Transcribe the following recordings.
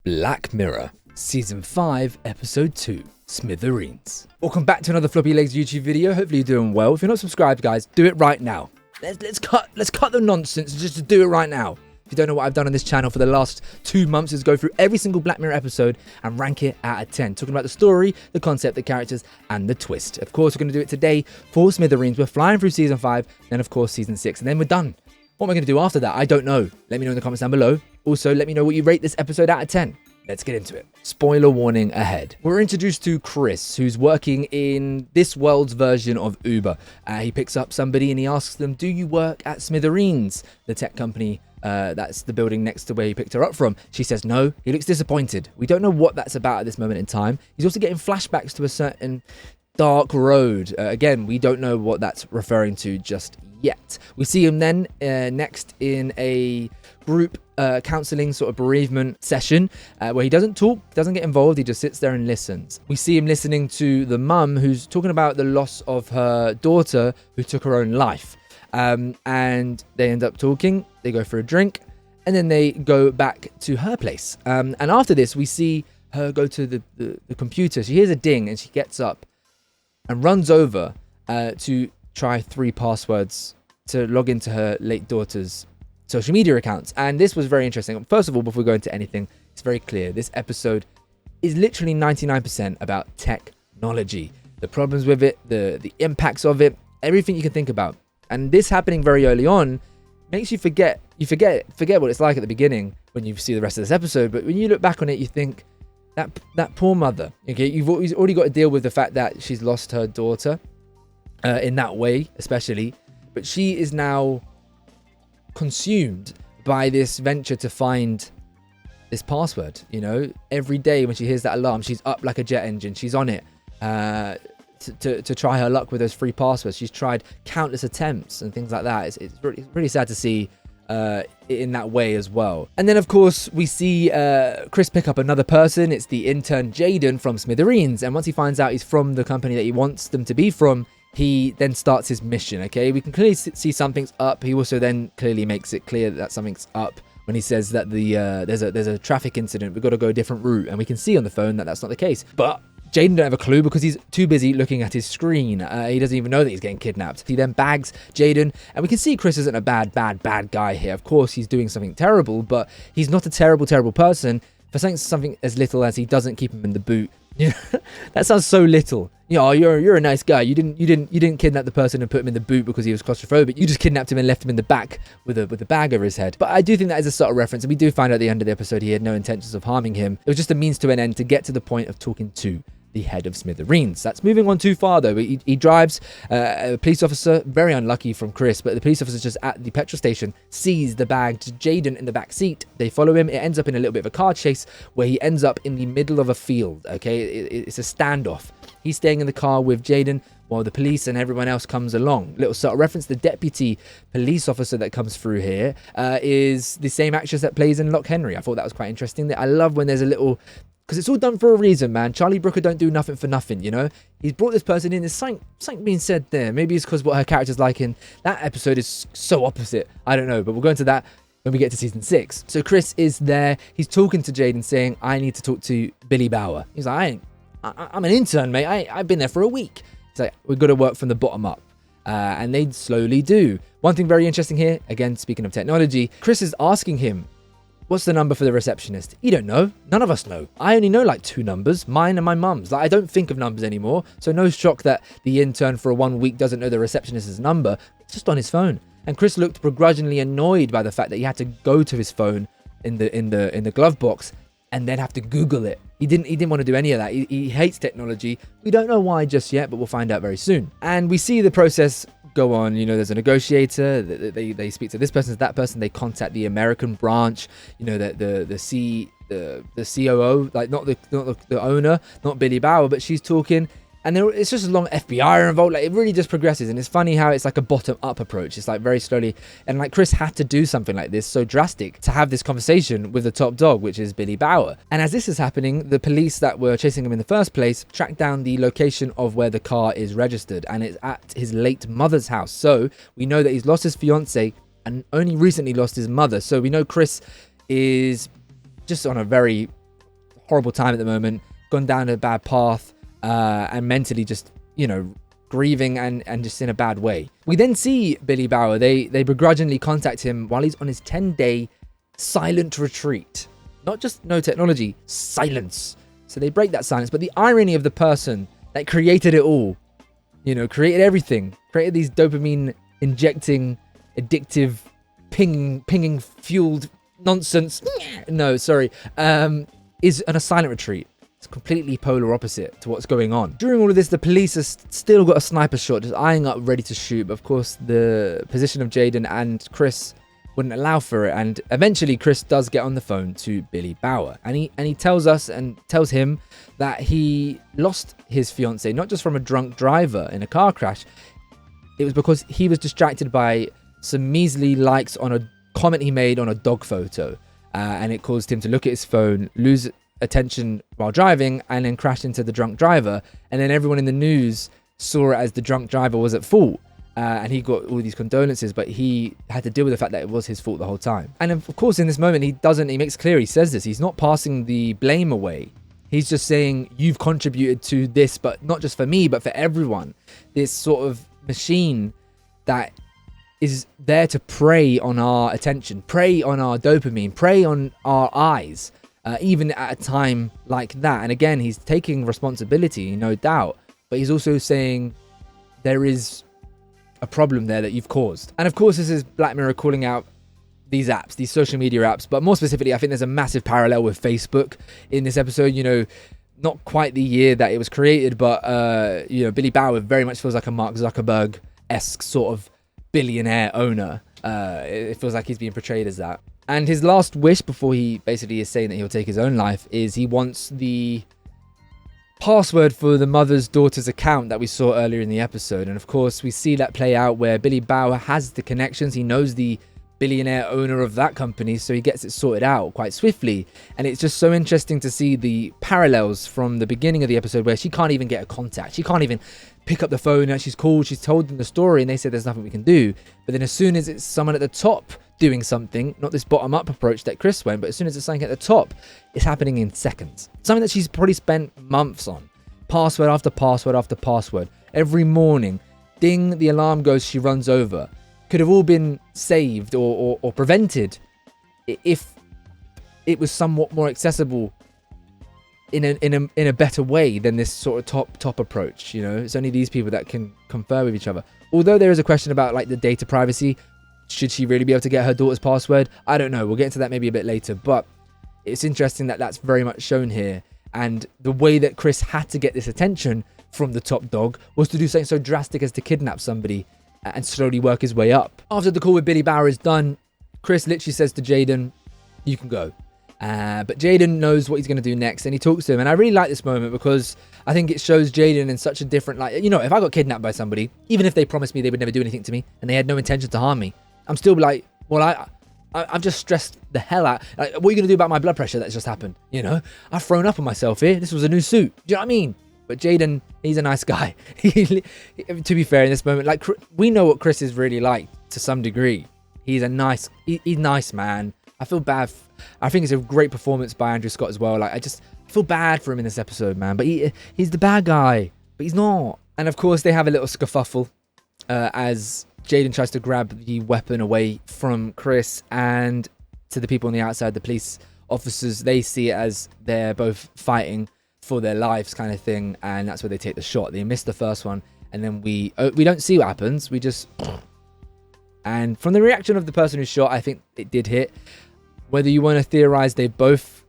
Black Mirror, Season 5, Episode 2, Smithereens. Welcome back to another Floppylegss YouTube video. Hopefully you're doing well. If you're not subscribed, guys, do it right now. Let's cut the nonsense and just do it right now. If you don't know what I've done on this channel for the last 2 months is go through every single Black Mirror episode and rank it out of 10. Talking about the story, the concept, the characters, and the twist. Of course, we're going to do it today for Smithereens. We're flying through Season 5, then of course Season 6, and then we're done. What am I going to do after that? I don't know. Let me know in the comments down below. Also, let me know what you rate this episode out of 10. Let's get into it. Spoiler warning ahead. We're introduced to Chris, who's working in this world's version of Uber. He picks up somebody and he asks them, do you work at Smithereens, the tech company that's the building next to where he picked her up from? She says no. He looks disappointed. We don't know what that's about at this moment in time. He's also getting flashbacks to a certain dark road. Again, we don't know what that's referring to just yet. We see him then next in a group counseling sort of bereavement session where he doesn't talk, doesn't get involved, he just sits there and listens. We see him listening to the mum who's talking about the loss of her daughter who took her own life. And they end up talking, they go for a drink, and then they go back to her place. And after this, we see her go to the computer. She hears a ding and she gets up and runs over to try 3 passwords to log into her late daughter's social media accounts. And this was very interesting. First of all, before we go into anything, it's very clear this episode is literally 99% about technology, the problems with it, the impacts of it, everything you can think about. And this happening very early on makes you forget what it's like at the beginning when you see the rest of this episode. But when you look back on it, you think that poor mother, okay, you've already got to deal with the fact that she's lost her daughter in that way, especially, but she is now consumed by this venture to find this password. You know, every day when she hears that alarm, she's up like a jet engine. She's on it to try her luck with those 3 passwords. She's tried countless attempts and things like that. It's really sad to see in that way as well. And then of course we see Chris pick up another person. It's the intern Jaden from Smithereens, and once he finds out he's from the company that he wants them to be from, he then starts his mission. Okay, we can clearly see something's up. He also then clearly makes it clear that something's up when he says that there's a traffic incident, we've got to go a different route, and we can see on the phone that that's not the case. But Jaden don't have a clue because he's too busy looking at his screen. He doesn't even know that he's getting kidnapped. He then bags Jaden, and we can see Chris isn't a bad guy here. Of course, he's doing something terrible, but he's not a terrible person for something as little as he doesn't keep him in the boot. You know, that sounds so little. You know, you're a nice guy. You didn't kidnap the person and put him in the boot because he was claustrophobic. You just kidnapped him and left him in the back with a bag over his head. But I do think that is a subtle reference, and we do find out at the end of the episode he had no intentions of harming him. It was just a means to an end to get to the point of talking to the head of Smithereens. That's moving on too far though. He drives a police officer, very unlucky from Chris, but the police officer just at the petrol station sees the bag to Jaden in the back seat. They follow him. It ends up in a little bit of a car chase where he ends up in the middle of a field. Okay, it's a standoff. He's staying in the car with Jaden while the police and everyone else comes along. Little subtle reference, the deputy police officer that comes through here is the same actress that plays in Lock Henry. I thought that was quite interesting. I love when there's a little, because it's all done for a reason, man. Charlie Brooker don't do nothing for nothing, you know? He's brought this person in. There's something being said there. Maybe it's because what her character's like in that episode is so opposite. I don't know, but we'll go into that when we get to Season 6. So Chris is there. He's talking to Jaden saying, I need to talk to Billy Bauer. He's like, I'm an intern, mate. I've been there for a week. He's like, we've got to work from the bottom up. And they slowly do. One thing very interesting here, again, speaking of technology, Chris is asking him, what's the number for the receptionist? You don't know. None of us know. I only know like 2 numbers, mine and my mum's. Like, I don't think of numbers anymore. So no shock that the intern for 1 week doesn't know the receptionist's number. It's just on his phone. And Chris looked begrudgingly annoyed by the fact that he had to go to his phone in the glove box and then have to Google it. He didn't want to do any of that. He hates technology. We don't know why just yet, but we'll find out very soon. And we see the process go on. You know, there's a negotiator. They speak to this person, to that person. They contact the American branch. You know, the COO, like not the owner, not Billy Bauer, but she's talking. And it's just a long FBI involved. Like, it really just progresses. And it's funny how it's like a bottom-up approach. It's like very slowly. And like Chris had to do something like this so drastic to have this conversation with the top dog, which is Billy Bauer. And as this is happening, the police that were chasing him in the first place track down the location of where the car is registered. And it's at his late mother's house. So we know that he's lost his fiance and only recently lost his mother. So we know Chris is just on a very horrible time at the moment, gone down a bad path, and mentally just, grieving and just in a bad way. We then see Billy Bauer. They begrudgingly contact him while he's on his 10-day silent retreat. Not just no technology, silence. So they break that silence. But the irony of the person that created it all, created everything, created these dopamine injecting, addictive, pinging fueled nonsense. No, sorry. Is on a silent retreat. It's completely polar opposite to what's going on. During all of this, the police have still got a sniper shot just eyeing up, ready to shoot. But of course, the position of Jaden and Chris wouldn't allow for it. And eventually, Chris does get on the phone to Billy Bauer. And he tells us and tells him that he lost his fiancée, not just from a drunk driver in a car crash. It was because he was distracted by some measly likes on a comment he made on a dog photo. And it caused him to look at his phone, lose attention while driving, and then crash into the drunk driver. And then everyone in the news saw it as the drunk driver was at fault. And he got all these condolences, but he had to deal with the fact that it was his fault the whole time. And of course, in this moment, he makes clear, he says this, he's not passing the blame away. He's just saying, you've contributed to this, but not just for me, but for everyone. This sort of machine that is there to prey on our attention, prey on our dopamine, prey on our eyes, even at a time like that. And again, he's taking responsibility, no doubt, but he's also saying there is a problem there that you've caused. And of course, this is Black Mirror calling out these apps, these social media apps, but more specifically, I think there's a massive parallel with Facebook in this episode. Not quite the year that it was created, but Billy Bauer very much feels like a Mark Zuckerberg-esque sort of billionaire owner. It feels like he's being portrayed as that. And his last wish before he basically is saying that he'll take his own life is he wants the password for the mother's daughter's account that we saw earlier in the episode. And of course, we see that play out where Billy Bauer has the connections. He knows the billionaire owner of that company, so he gets it sorted out quite swiftly. And it's just so interesting to see the parallels from the beginning of the episode where she can't even get a contact. She can't even pick up the phone and she's called, she's told them the story, and they said there's nothing we can do. But then as soon as it's someone at the top doing something, not this bottom-up approach that Chris went, but as soon as it's something at the top, it's happening in seconds. Something that she's probably spent months on. Password after password after password. Every morning, ding, the alarm goes, she runs over. Could have all been saved or prevented if it was somewhat more accessible in a better way than this sort of top approach. It's only these people that can confer with each other. Although there is a question about like the data privacy. Should she really be able to get her daughter's password? I don't know. We'll get into that maybe a bit later. But it's interesting that that's very much shown here. And the way that Chris had to get this attention from the top dog was to do something so drastic as to kidnap somebody and slowly work his way up. After the call with Billy Bauer is done, Chris literally says to Jaden, you can go. But Jaden knows what he's going to do next, and he talks to him. And I really like this moment because I think it shows Jaden in such a different light. If I got kidnapped by somebody, even if they promised me they would never do anything to me and they had no intention to harm me, I'm still like, well, I've just stressed the hell out. Like, what are you going to do about my blood pressure that's just happened? I've thrown up on myself here. This was a new suit. Do you know what I mean? But Jaden, he's a nice guy. To be fair, in this moment, like, we know what Chris is really like to some degree. He's he's nice, man. I feel bad. I think it's a great performance by Andrew Scott as well. Like, I feel bad for him in this episode, man. But he's the bad guy, but he's not. And of course, they have a little skerfuffle as Jaden tries to grab the weapon away from Chris, and to the people on the outside, the police officers, they see it as they're both fighting for their lives kind of thing, and that's where they take the shot. They miss the first one, and then we don't see what happens. We just... And from the reaction of the person who shot, I think it did hit. Whether you want to theorize they both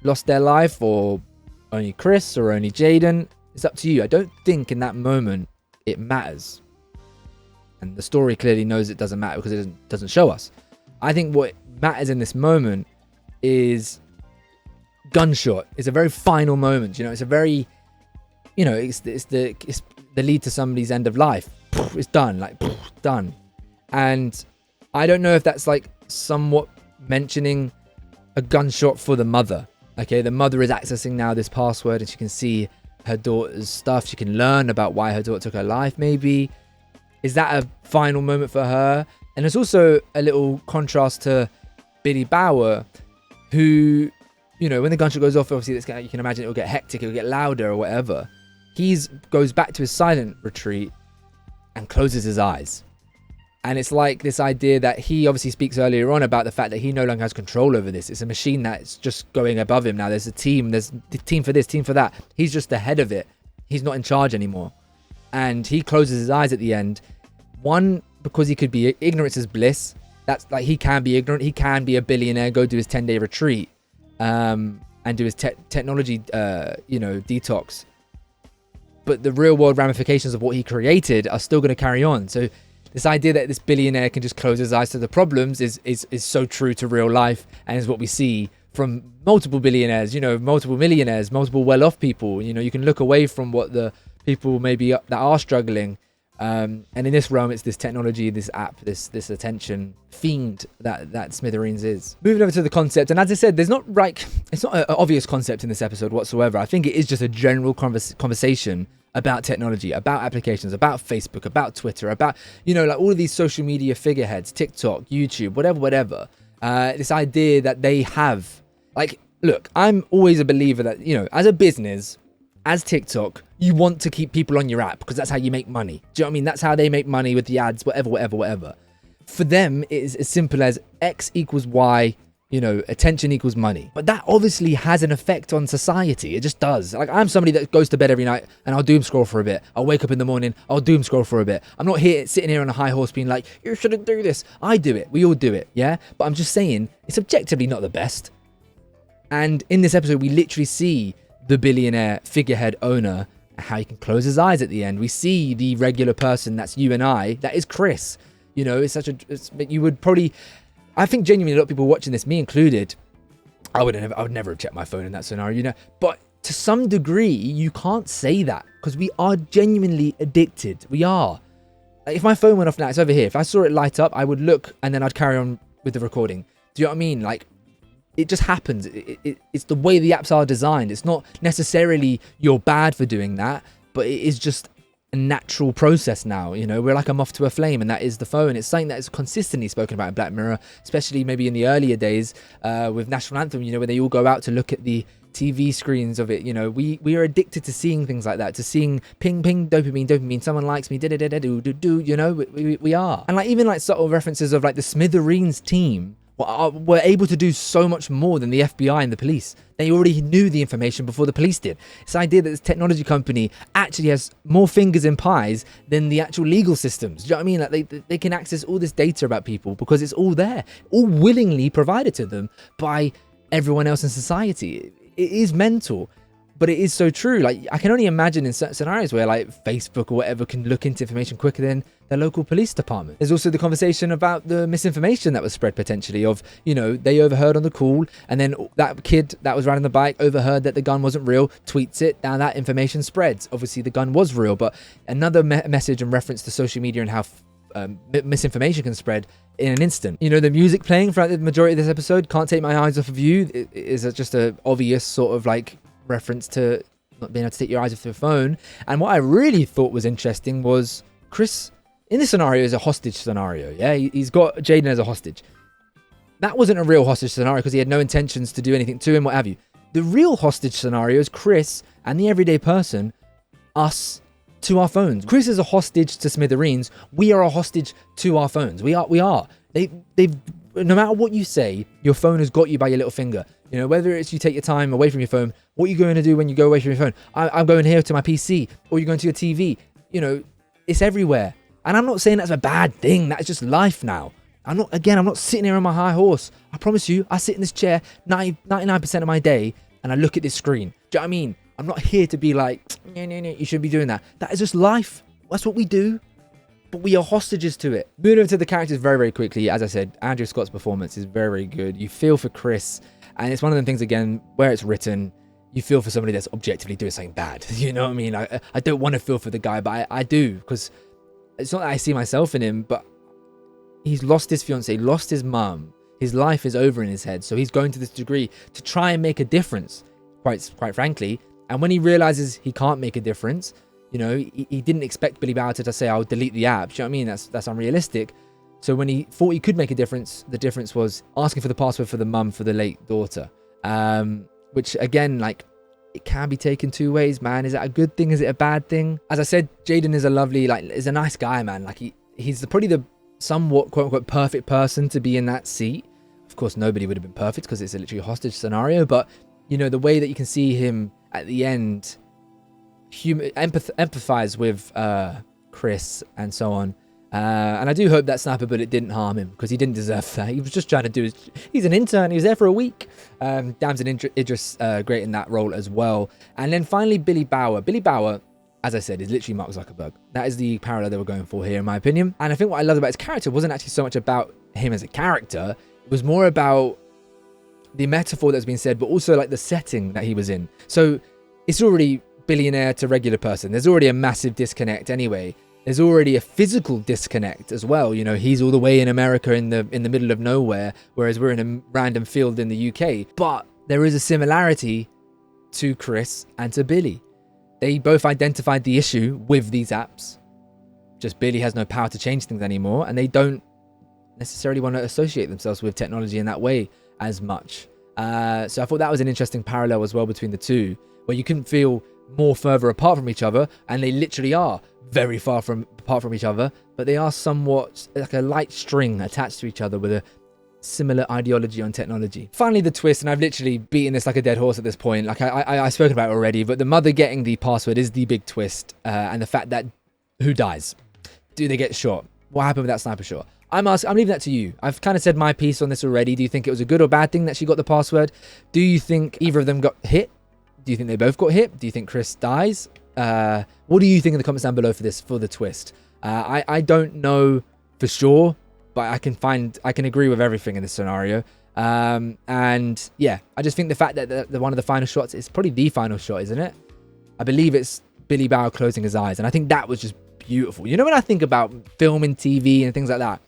lost their life, or only Chris, or only Jaden, it's up to you. I don't think in that moment it matters. And the story clearly knows it doesn't matter because it doesn't show us. I think what matters in this moment is gunshot. It's a very final moment. It's a very, it's the lead to somebody's end of life. It's done, done. And I don't know if that's like somewhat mentioning a gunshot for the mother. Okay, the mother is accessing now this password, and she can see her daughter's stuff. She can learn about why her daughter took her life, maybe. Is that a final moment for her? And there's also a little contrast to Billy Bauer, who you know, when the gunshot goes off, obviously you can imagine it will get hectic, it will get louder or whatever. Goes back to his silent retreat and closes his eyes. And it's like this idea that he obviously speaks earlier on about the fact that he no longer has control over this. It's a machine that's just going above him now. There's a team, there's the team for this, team for that. He's just the head of it. He's not in charge anymore. And he closes his eyes at the end. One, because he could be, ignorance is bliss. That's like, he can be ignorant. He can be a billionaire, go do his 10-day retreat, and do his technology, detox. But the real world ramifications of what he created are still going to carry on. So this idea that this billionaire can just close his eyes to the problems is so true to real life, and is what we see from multiple billionaires, multiple millionaires, multiple well-off people. You can look away from what the people maybe that are struggling. And in this realm, it's this technology, this app, this attention fiend that Smithereens is. Moving over to the concept, and as I said, it's not an obvious concept in this episode whatsoever. I think it is just a general conversation about technology, about applications, about Facebook, about Twitter, about, like all of these social media figureheads, TikTok, YouTube, whatever. This idea that they have, like, look, I'm always a believer that, as a business, as TikTok, you want to keep people on your app because that's how you make money. Do you know what I mean? That's how they make money with the ads, whatever. For them, it is as simple as X equals Y, attention equals money. But that obviously has an effect on society. It just does. Like, I'm somebody that goes to bed every night and I'll doom scroll for a bit. I'll wake up in the morning, I'll doom scroll for a bit. I'm not sitting here on a high horse being like, you shouldn't do this. I do it. We all do it, yeah? But I'm just saying, it's objectively not the best. And in this episode, we literally see the billionaire figurehead owner, how he can close his eyes at the end. We see the regular person, that's you and I, that is Chris. You would probably, I think genuinely a lot of people watching this, me included, I would never have checked my phone in that scenario, but to some degree, you can't say that because we are genuinely addicted. We are. Like, if my phone went off now, it's over here. If I saw it light up, I would look and then I'd carry on with the recording. Do you know what I mean? Like, it just happens. It's the way the apps are designed. It's not necessarily you're bad for doing that, but it is just a natural process now. We're like a moth to a flame, and that is the phone. It's something that is consistently spoken about in Black Mirror, especially maybe in the earlier days with National Anthem, where they all go out to look at the TV screens of it. We are addicted to seeing things like that, to seeing ping, dopamine, someone likes me, we are. And like even like subtle references of like the Smithereens team were able to do so much more than the FBI and the police. They already knew the information before the police did. It's the idea that this technology company actually has more fingers in pies than the actual legal systems. Do you know what I mean? Like they can access all this data about people because it's all there, all willingly provided to them by everyone else in society. It is mental, but it is so true. Like, I can only imagine in certain scenarios where like Facebook or whatever can look into information quicker than the local police department. There's also the conversation about the misinformation that was spread potentially of, they overheard on the call, and then that kid that was riding the bike overheard that the gun wasn't real, tweets it, now that information spreads. Obviously the gun was real, but another message in reference to social media and how misinformation can spread in an instant. The music playing throughout the majority of this episode, Can't Take My Eyes Off of You, is just a obvious sort of like reference to not being able to take your eyes off your phone. And what I really thought was interesting was Chris in this scenario is a hostage scenario. Yeah, he's got Jaden as a hostage. That wasn't a real hostage scenario because he had no intentions to do anything to him, what have you. The real hostage scenario is Chris and the everyday person, us, to our phones. Chris is a hostage to Smithereens. We are a hostage to our phones. We are. They've no matter what you say, your phone has got you by your little finger. Whether it's you take your time away from your phone, what are you going to do when you go away from your phone? I'm going here to my PC, or you're going to your TV. It's everywhere. And I'm not saying that's a bad thing. That's just life now. I'm not sitting here on my high horse. I promise you, I sit in this chair 99% of my day and I look at this screen. Do you know what I mean? I'm not here to be like, no, you shouldn't be doing that. That is just life. That's what we do. But we are hostages to it. Moving over to the characters very, very quickly. As I said, Andrew Scott's performance is very, very good. You feel for Chris. And it's one of them things, again, where it's written, you feel for somebody that's objectively doing something bad. You know what I mean? I don't want to feel for the guy, but I do. Because it's not that I see myself in him, but he's lost his fiancée, lost his mum. His life is over in his head. So he's going to this degree to try and make a difference, quite frankly. And when he realizes he can't make a difference, he didn't expect Billy Bauer to say, I'll delete the app. Do you know what I mean? That's unrealistic. So when he thought he could make a difference, the difference was asking for the password for the mum for the late daughter. which again, like, it can be taken two ways, man. Is that a good thing? Is it a bad thing? As I said, Jaden is a lovely, like, is a nice guy, man. Like, he's probably the somewhat quote unquote perfect person to be in that seat. Of course, nobody would have been perfect because it's a literally hostage scenario, but you know, the way that you can see him at the end empathize with Chris and so on. And I do hope that sniper bullet didn't harm him, because he didn't deserve that. He was just trying to do he's an intern. He was there for a week. Damson Idris, great in that role as well. And then finally, Billy Bauer. Billy Bauer, as I said, is literally Mark Zuckerberg. That is the parallel they were going for here, in my opinion. And I think what I loved about his character wasn't actually so much about him as a character. It was more about the metaphor that's been said, but also like the setting that he was in. So it's already billionaire to regular person. There's already a massive disconnect anyway. There's already a physical disconnect as well. You know, he's all the way in America in the middle of nowhere, whereas we're in a random field in the UK. But there is a similarity to Chris and to Billy. They both identified the issue with these apps. Just Billy has no power to change things anymore, and they don't necessarily want to associate themselves with technology in that way as much. So I thought that was an interesting parallel as well between the two, where you couldn't feel more further apart from each other, and they literally are very far apart from each other, but they are somewhat like a light string attached to each other with a similar ideology on technology. Finally, the twist, and I've literally beaten this like a dead horse at this point. Like I spoke about it already, but the mother getting the password is the big twist, and the fact that who dies? Do they get shot? What happened with that sniper shot? I'm leaving that to you. I've kind of said my piece on this already. Do you think it was a good or bad thing that she got the password? Do you think either of them got hit? Do you think they both got hit? Do you think Chris dies? What do you think in the comments down below for the twist? I don't know for sure, but I can agree with everything in this scenario. And yeah, I just think the fact that one of the final shots is probably the final shot, isn't it? I believe it's Billy Bauer closing his eyes, and I think that was just beautiful. You know, when I think about film and TV and things like that,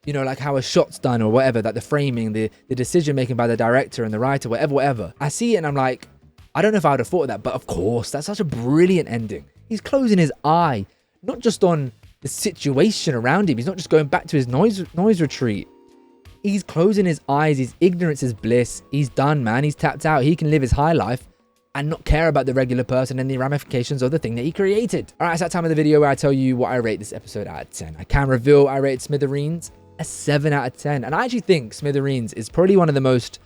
you know, like how a shot's done or whatever, that the framing, the decision making by the director and the writer, whatever. I see it and I'm like, I don't know if I would have thought of that, but of course, that's such a brilliant ending. He's closing his eye, not just on the situation around him. He's not just going back to his noise retreat. He's closing his eyes. His ignorance is bliss. He's done, man. He's tapped out. He can live his high life and not care about the regular person and the ramifications of the thing that he created. All right, it's that time of the video where I tell you what I rate this episode out of 10. I can reveal I rated Smithereens a 7 out of 10. And I actually think Smithereens is probably one of the most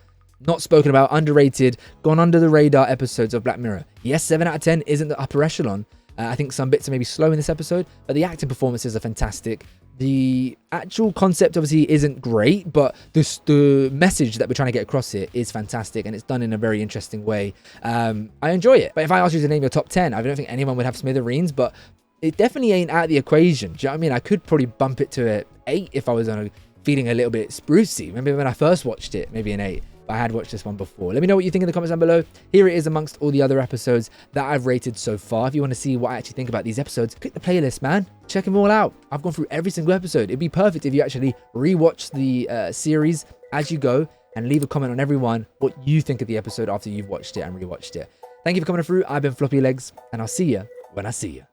not spoken about, underrated, gone under the radar episodes of Black Mirror. Yes, 7 out of 10 isn't the upper echelon. I think some bits are maybe slow in this episode, but the acting performances are fantastic. The actual concept obviously isn't great, but the message that we're trying to get across here is fantastic, and it's done in a very interesting way. I enjoy it. But if I asked you to name your top 10, I don't think anyone would have Smithereens, but it definitely ain't out of the equation. Do you know what I mean? I could probably bump it to an 8 if I was feeling a little bit sprucey. Remember when I first watched it, maybe an 8. But I had watched this one before. Let me know what you think in the comments down below. Here it is amongst all the other episodes that I've rated so far. If you want to see what I actually think about these episodes, click the playlist, man. Check them all out. I've gone through every single episode. It'd be perfect if you actually rewatch the series as you go and leave a comment on every one what you think of the episode after you've watched it and rewatched it. Thank you for coming through. I've been Floppyleggs, and I'll see you when I see you.